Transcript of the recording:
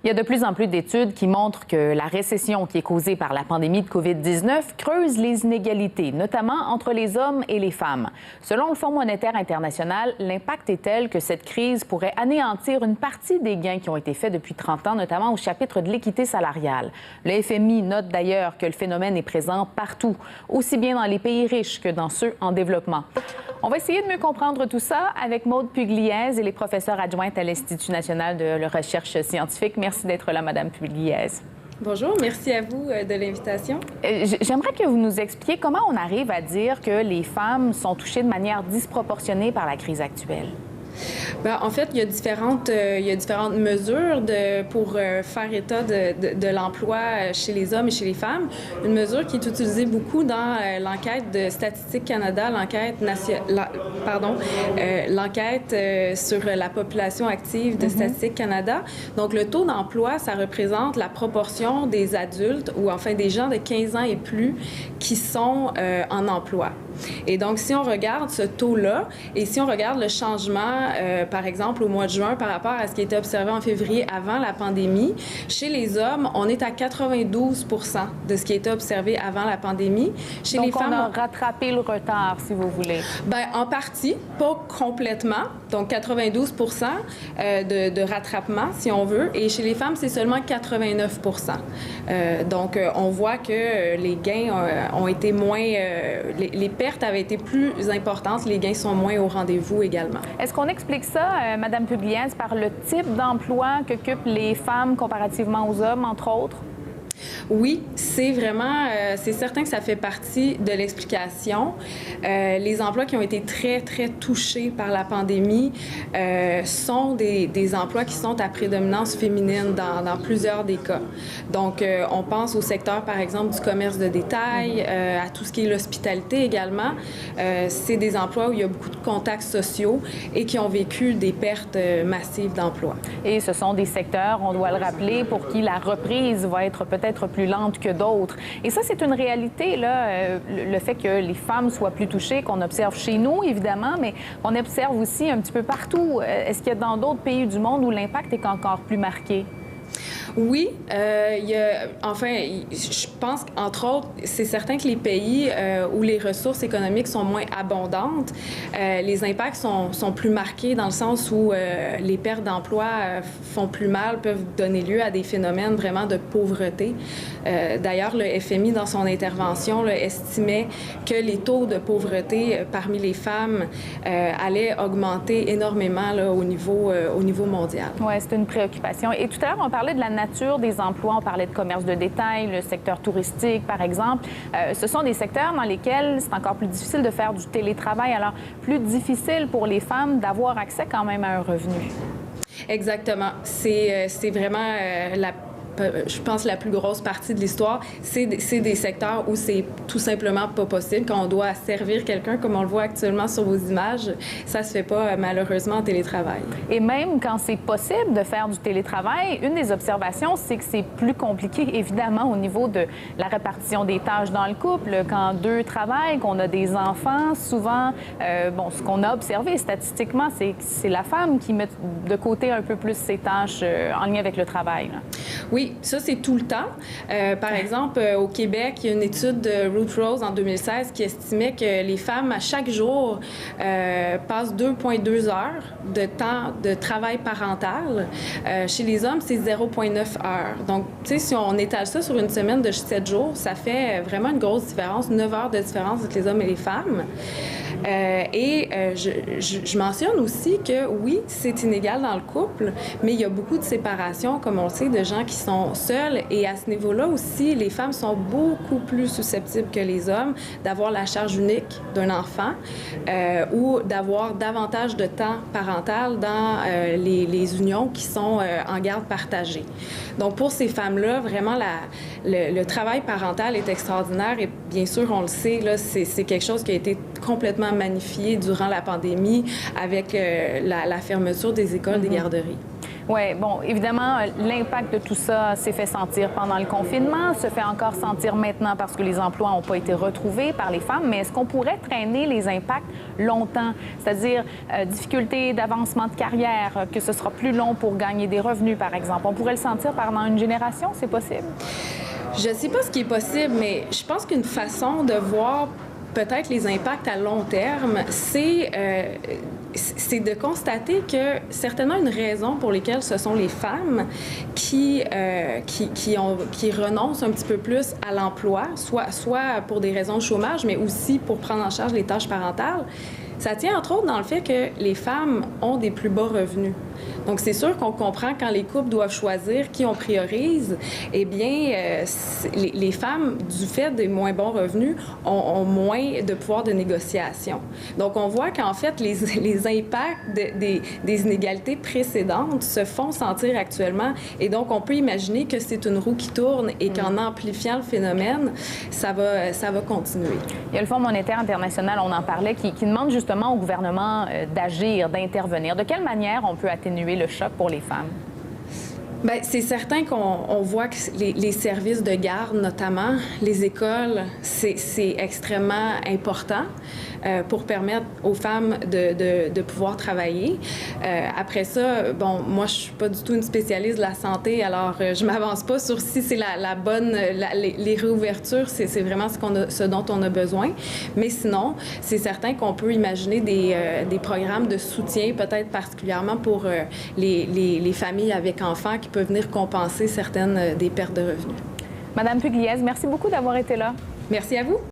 Il y a de plus en plus d'études qui montrent que la récession qui est causée par la pandémie de COVID-19 creuse les inégalités, notamment entre les hommes et les femmes. Selon le Fonds monétaire international, l'impact est tel que cette crise pourrait anéantir une partie des gains qui ont été faits depuis 30 ans, notamment au chapitre de l'équité salariale. Le FMI note d'ailleurs que le phénomène est présent partout, aussi bien dans les pays riches que dans ceux en développement. On va essayer de mieux comprendre tout ça avec Maude Pugliese. Elle est professeure adjointe à l'Institut national de recherche scientifique. Merci d'être là, Madame Pugliese. Bonjour, merci à vous de l'invitation. J'aimerais que vous nous expliquiez comment on arrive à dire que les femmes sont touchées de manière disproportionnée par la crise actuelle. Bien, en fait, il y a différentes mesures pour faire état de l'emploi chez les hommes et chez les femmes. Une mesure qui est utilisée beaucoup dans l'enquête de Statistique Canada, l'enquête sur la population active de Statistique Canada. Donc, le taux d'emploi, ça représente la proportion des adultes ou enfin des gens de 15 ans et plus qui sont en emploi. Et donc, si on regarde ce taux-là et si on regarde le changement, par exemple, au mois de juin par rapport à ce qui était observé en février avant la pandémie, chez les hommes, on est à 92 % de ce qui était observé avant la pandémie. Chez donc, les femmes, on a rattrapé le retard, si vous voulez. Bien, en partie, pas complètement. Donc, 92 % de rattrapement, si on veut. Et chez les femmes, c'est seulement 89 %. Donc, on voit que les gains ont été moins... les pertes avaient été plus importantes, les gains sont moins au rendez-vous également. Est-ce qu'on explique ça, Madame Pugliese, par le type d'emploi qu'occupent les femmes comparativement aux hommes, entre autres? Oui, c'est vraiment, c'est certain que ça fait partie de l'explication. Les emplois qui ont été très, très touchés par la pandémie sont des emplois qui sont à prédominance féminine dans plusieurs des cas. Donc, on pense au secteur, par exemple, du commerce de détail, à tout ce qui est l'hospitalité également. C'est des emplois où il y a beaucoup de contacts sociaux et qui ont vécu des pertes massives d'emplois. Et ce sont des secteurs, on doit le rappeler, pour qui la reprise va être peut-être plus lente que d'autres. Et ça, c'est une réalité, là, le fait que les femmes soient plus touchées, qu'on observe chez nous, évidemment, mais qu'on observe aussi un petit peu partout. Est-ce qu'il y a dans d'autres pays du monde où l'impact est encore plus marqué? Oui, je pense qu'entre autres, c'est certain que les pays où les ressources économiques sont moins abondantes, les impacts sont plus marqués dans le sens où les pertes d'emploi font plus mal, peuvent donner lieu à des phénomènes vraiment de pauvreté. D'ailleurs, le FMI, dans son intervention, là, estimait que les taux de pauvreté parmi les femmes allaient augmenter énormément là, au niveau mondial. Oui, c'est une préoccupation. Et tout à l'heure, on parlait de la nature des emplois. On parlait de commerce de détail, le secteur touristique, par exemple. Ce sont des secteurs dans lesquels c'est encore plus difficile de faire du télétravail. Alors, plus difficile pour les femmes d'avoir accès quand même à un revenu. Exactement. C'est vraiment je pense la plus grosse partie de l'histoire, c'est des secteurs où c'est tout simplement pas possible. Quand on doit servir quelqu'un, comme on le voit actuellement sur vos images, ça se fait pas malheureusement en télétravail. Et même quand c'est possible de faire du télétravail, une des observations, c'est que c'est plus compliqué, évidemment, au niveau de la répartition des tâches dans le couple. Quand deux travaillent, qu'on a des enfants, souvent, ce qu'on a observé statistiquement, c'est la femme qui met de côté un peu plus ses tâches en lien avec le travail, là. Oui, ça, c'est tout le temps. Par exemple, au Québec, il y a une étude de Ruth Rose en 2016 qui estimait que les femmes, à chaque jour, passent 2,2 heures de temps de travail parental. Chez les hommes, c'est 0,9 heures. Donc, tu sais, si on étale ça sur une semaine de 7 jours, ça fait vraiment une grosse différence, 9 heures de différence entre les hommes et les femmes. Je mentionne aussi que, oui, c'est inégal dans le couple, mais il y a beaucoup de séparations, comme on le sait, de gens qui sont seuls. Et à ce niveau-là aussi, les femmes sont beaucoup plus susceptibles que les hommes d'avoir la charge unique d'un enfant ou d'avoir davantage de temps parental dans les unions qui sont en garde partagée. Donc, pour ces femmes-là, vraiment, le travail parental est extraordinaire et bien sûr, on le sait, là, c'est quelque chose qui a été complètement magnifié durant la pandémie avec la fermeture des écoles, des garderies. Oui, bon, évidemment, l'impact de tout ça s'est fait sentir pendant le confinement, se fait encore sentir maintenant parce que les emplois n'ont pas été retrouvés par les femmes, mais est-ce qu'on pourrait traîner les impacts longtemps? C'est-à-dire difficulté d'avancement de carrière, que ce sera plus long pour gagner des revenus, par exemple. On pourrait le sentir pendant une génération, c'est possible? Je ne sais pas ce qui est possible, mais je pense qu'une façon de voir peut-être les impacts à long terme, c'est de constater que certainement une raison pour laquelle ce sont les femmes qui renoncent un petit peu plus à l'emploi, soit pour des raisons de chômage, mais aussi pour prendre en charge les tâches parentales. Ça tient entre autres dans le fait que les femmes ont des plus bas revenus. Donc, c'est sûr qu'on comprend quand les couples doivent choisir qui on priorise, eh bien, les femmes, du fait des moins bons revenus, ont moins de pouvoir de négociation. Donc, on voit qu'en fait, les impacts des inégalités précédentes se font sentir actuellement. Et donc, on peut imaginer que c'est une roue qui tourne et qu'en amplifiant le phénomène, ça va continuer. Il y a le Fonds monétaire international, on en parlait, qui demande justement au gouvernement d'agir, d'intervenir. De quelle manière on peut atténuer le choc pour les femmes? Bien, c'est certain qu'on voit que les services de garde, notamment les écoles, c'est extrêmement important pour permettre aux femmes de pouvoir travailler. Après ça, bon, moi, je suis pas du tout une spécialiste de la santé, alors je m'avance pas sur si c'est la bonne... les réouvertures, c'est vraiment ce dont on a besoin. Mais sinon, c'est certain qu'on peut imaginer des programmes de soutien, peut-être particulièrement pour les familles avec enfants qui peuvent venir compenser certaines des pertes de revenus. Madame Pugliese, merci beaucoup d'avoir été là. Merci à vous.